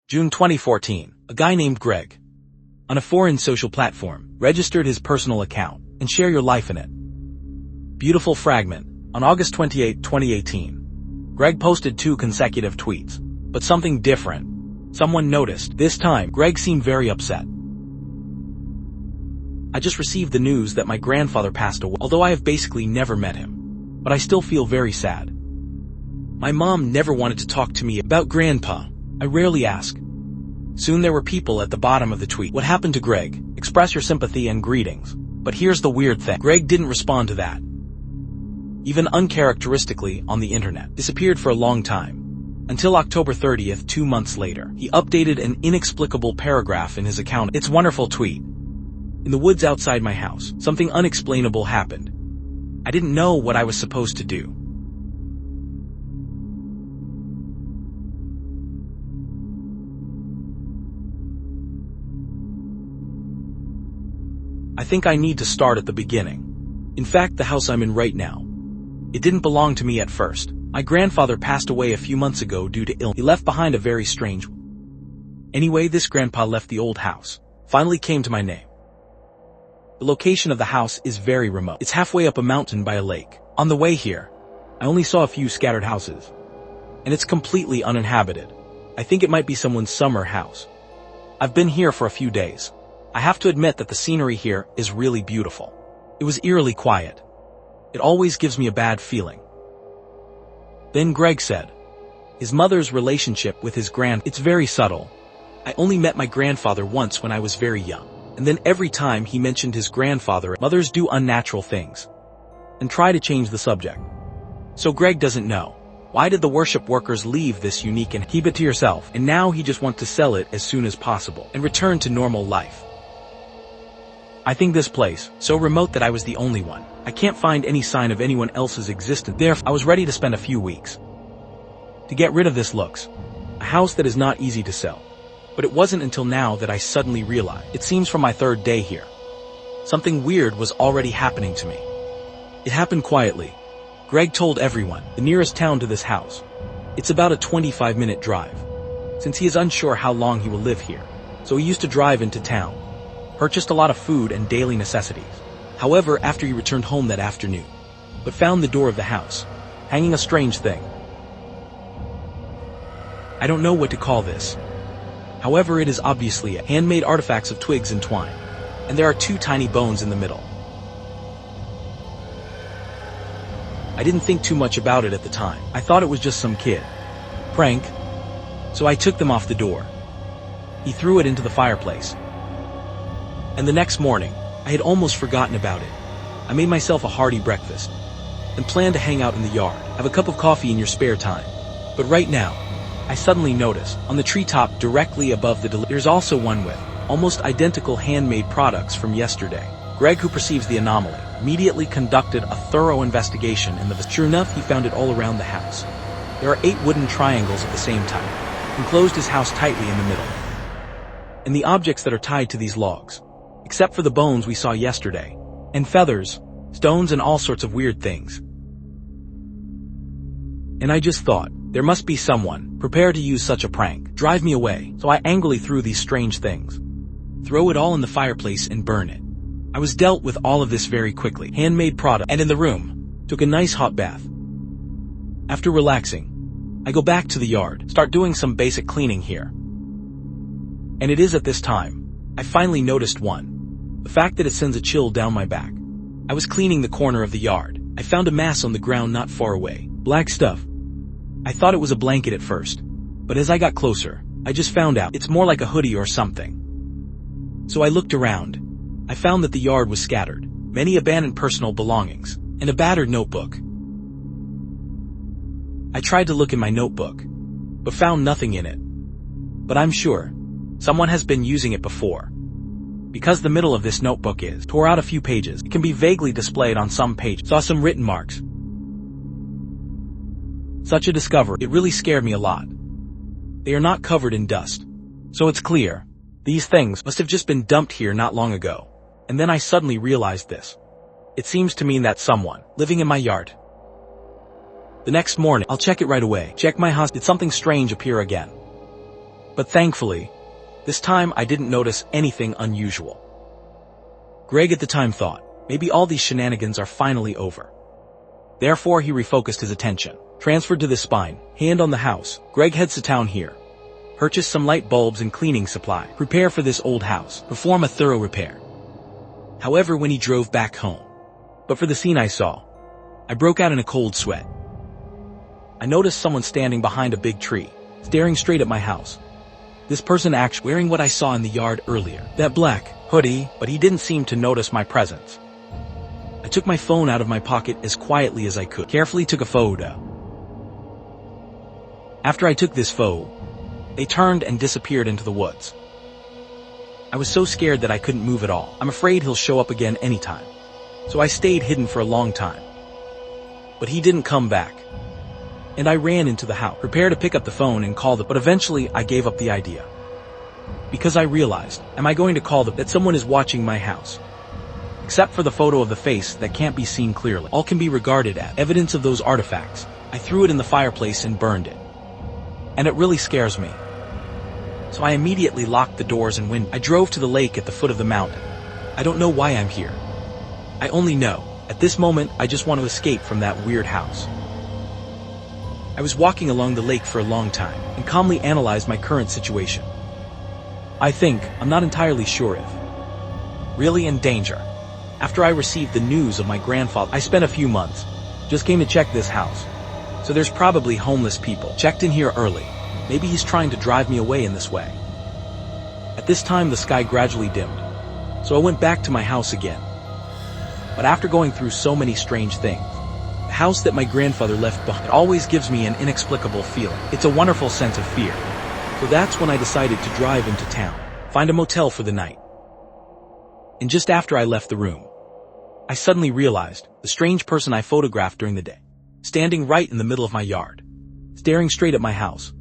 June 2014, a guy named Greg, on a foreign social platform, registered his personal account and share your life in it. Beautiful fragment. On August 28, 2018, Greg posted 2 consecutive tweets, but something different. Someone noticed. This time, Greg seemed very upset. I just received the news that my grandfather passed away, although I have basically never met him, but I still feel very sad. My mom never wanted to talk to me about Grandpa. I rarely ask. Soon there were people at the bottom of the tweet. What happened to Greg? Express your sympathy and greetings. But here's the weird thing. Greg didn't respond to that. Even uncharacteristically on the internet. Disappeared for a long time. Until October 30th, 2 months later. He updated an inexplicable paragraph in his account. It's wonderful tweet. In the woods outside my house, something unexplainable happened. I didn't know what I was supposed to do. I think I need to start at the beginning. In fact, the house I'm in right now. It didn't belong to me at first. My grandfather passed away a few months ago due to illness. He left behind a very strange. Anyway, this grandpa left the old house. Finally came to my name. The location of the house is very remote. It's halfway up a mountain by a lake. On the way here, I only saw a few scattered houses. And it's completely uninhabited. I think it might be someone's summer house. I've been here for a few days. I have to admit that the scenery here is really beautiful. It was eerily quiet. It always gives me a bad feeling. Then Greg said, his mother's relationship with his it's very subtle. I only met my grandfather once when I was very young. And then every time he mentioned his grandfather, mothers do unnatural things. And try to change the subject. So Greg doesn't know. Why did the worship workers leave this unique and keep it to yourself? And now he just wants to sell it as soon as possible and return to normal life. I think this place, so remote that I was the only one. I can't find any sign of anyone else's existence. Therefore, I was ready to spend a few weeks to get rid of this looks. A house that is not easy to sell. But it wasn't until now that I suddenly realized. It seems from my 3rd day here. Something weird was already happening to me. It happened quietly. Greg told everyone, the nearest town to this house. It's about a 25-minute drive. Since he is unsure how long he will live here. So he used to drive into town. Purchased a lot of food and daily necessities. However, after he returned home that afternoon, but found the door of the house hanging a strange thing. I don't know what to call this. However, it is obviously a handmade artifacts of twigs and twine, and there are 2 tiny bones in the middle. I didn't think too much about it at the time. I thought it was just some kid prank, so I took them off the door. He threw it into the fireplace. And the next morning, I had almost forgotten about it. I made myself a hearty breakfast and planned to hang out in the yard, have a cup of coffee in your spare time. But right now, I suddenly noticed, on the treetop directly above there's also one with almost identical handmade products from yesterday. Greg, who perceives the anomaly, immediately conducted a thorough investigation in the Sure enough, he found it all around the house. There are 8 wooden triangles of the same type, enclosed his house tightly in the middle. And the objects that are tied to these logs, except for the bones we saw yesterday, and feathers, stones and all sorts of weird things. And I just thought, there must be someone prepared to use such a prank, drive me away, so I angrily threw these strange things. Throw it all in the fireplace and burn it. I was dealt with all of this very quickly, handmade product, and in the room, took a nice hot bath. After relaxing, I go back to the yard, start doing some basic cleaning here. And it is at this time, I finally noticed the fact that it sends a chill down my back. I was cleaning the corner of the yard. I found a mass on the ground not far away. Black stuff. I thought it was a blanket at first, but as I got closer, I just found out it's more like a hoodie or something. So I looked around. I found that the yard was scattered, many abandoned personal belongings, and a battered notebook. I tried to look in my notebook, but found nothing in it. But I'm sure someone has been using it before. Because the middle of this notebook is tore out a few pages. It can be vaguely displayed on some pages. Saw some written marks. Such a discovery, it really scared me a lot. They are not covered in dust. So it's clear, these things must have just been dumped here not long ago. And then I suddenly realized this. It seems to mean that someone living in my yard. The next morning, I'll check it right away. Check my house. Did something strange appear again? But thankfully, this time I didn't notice anything unusual. Greg at the time thought, maybe all these shenanigans are finally over. Therefore, he refocused his attention. Transferred to the spine, hand on the house, Greg heads to town here. Purchase some light bulbs and cleaning supply. Prepare for this old house. Perform a thorough repair. However, when he drove back home, but for the scene I saw, I broke out in a cold sweat. I noticed someone standing behind a big tree, staring straight at my house. This person actually wearing what I saw in the yard earlier, that black hoodie, but he didn't seem to notice my presence. I took my phone out of my pocket as quietly as I could, carefully took a photo. After I took this photo, they turned and disappeared into the woods. I was so scared that I couldn't move at all. I'm afraid he'll show up again anytime. So I stayed hidden for a long time. But he didn't come back. And I ran into the house, prepared to pick up the phone and call but eventually I gave up the idea. Because I realized, am I going to call that someone is watching my house? Except for the photo of the face that can't be seen clearly. All can be regarded as evidence of those artifacts. I threw it in the fireplace and burned it. And it really scares me. So I immediately locked the doors and windows. I drove to the lake at the foot of the mountain. I don't know why I'm here. I only know, at this moment, I just want to escape from that weird house. I was walking along the lake for a long time and calmly analyzed my current situation. I'm not entirely sure if really in danger. After I received the news of my grandfather, I spent a few months. Just came to check this house. So there's probably homeless people. Checked in here early. Maybe he's trying to drive me away in this way. At this time, the sky gradually dimmed. So I went back to my house again. But after going through so many strange things, the house that my grandfather left behind, it always gives me an inexplicable feeling. It's a wonderful sense of fear. So that's when I decided to drive into town, find a motel for the night. And just after I left the room, I suddenly realized the strange person I photographed during the day, standing right in the middle of my yard, staring straight at my house.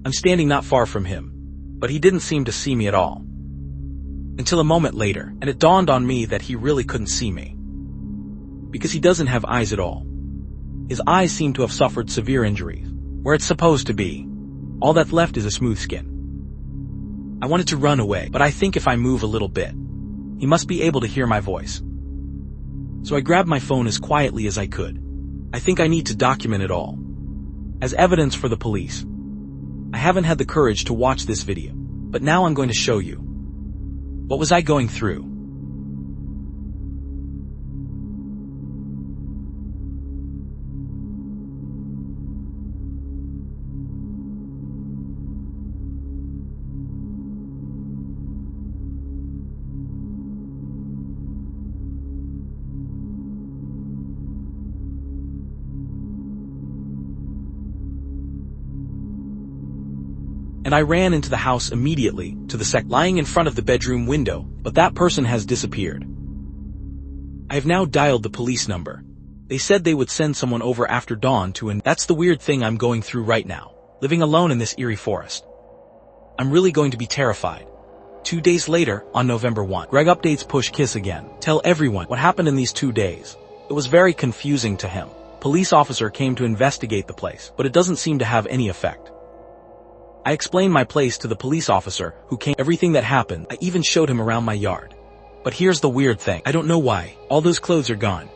I'm standing not far from him, but he didn't seem to see me at all. Until a moment later, and it dawned on me that he really couldn't see me. Because he doesn't have eyes at all. His eyes seem to have suffered severe injuries, where it's supposed to be. All that's left is a smooth skin. I wanted to run away, but I think if I move a little bit, he must be able to hear my voice. So I grabbed my phone as quietly as I could. I think I need to document it all, as evidence for the police. I haven't had the courage to watch this video, but now I'm going to show you. What was I going through? And I ran into the house immediately to the lying in front of the bedroom window, but that person has disappeared. I have now dialed the police number. They said they would send someone over after dawn that's the weird thing I'm going through right now, living alone in this eerie forest. I'm really going to be terrified. 2 days later, on November 1, Greg updates Push Kiss again. Tell everyone what happened in these 2 days. It was very confusing to him. Police officer came to investigate the place, but it doesn't seem to have any effect. I explained my place to the police officer, who came everything that happened. I even showed him around my yard. But here's the weird thing. I don't know why. All those clothes are gone.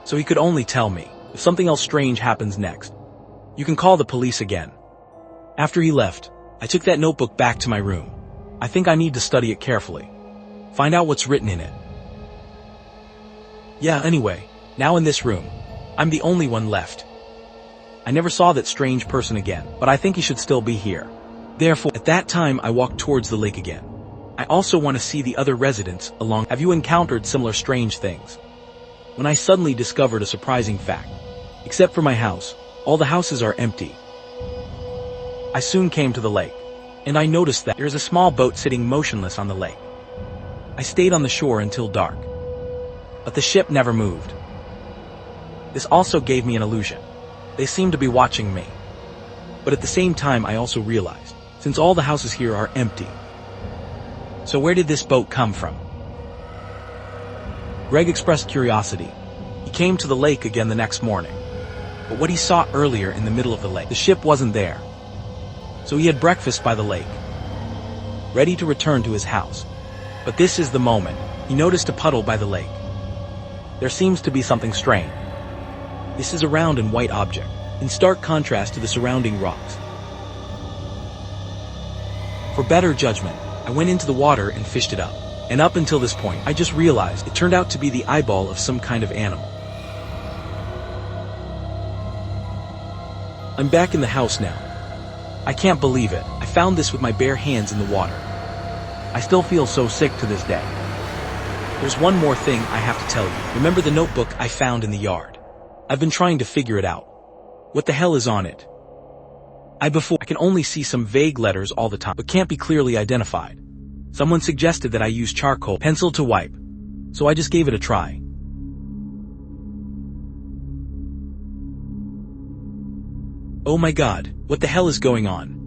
So he could only tell me if something else strange happens next. You can call the police again. After he left, I took that notebook back to my room. I think I need to study it carefully. Find out what's written in it. Yeah, anyway, now in this room, I'm the only one left. I never saw that strange person again, but I think he should still be here. Therefore, at that time I walked towards the lake again. I also want to see the other residents along. Have you encountered similar strange things? When I suddenly discovered a surprising fact. Except for my house, all the houses are empty. I soon came to the lake, and I noticed that there is a small boat sitting motionless on the lake. I stayed on the shore until dark, but the ship never moved. This also gave me an illusion. They seemed to be watching me. But at the same time I also realized, since all the houses here are empty, so where did this boat come from? Greg expressed curiosity. He came to the lake again the next morning. But what he saw earlier in the middle of the lake, the ship wasn't there. So he had breakfast by the lake, ready to return to his house. But this is the moment. He noticed a puddle by the lake. There seems to be something strange. This is a round and white object, in stark contrast to the surrounding rocks. For better judgment, I went into the water and fished it up. And up until this point, I just realized it turned out to be the eyeball of some kind of animal. I'm back in the house now. I can't believe it. I found this with my bare hands in the water. I still feel so sick to this day. There's one more thing I have to tell you. Remember the notebook I found in the yard? I've been trying to figure it out. What the hell is on it? I can only see some vague letters all the time, but can't be clearly identified. Someone suggested that I use charcoal pencil to wipe, so I just gave it a try. Oh my god, what the hell is going on?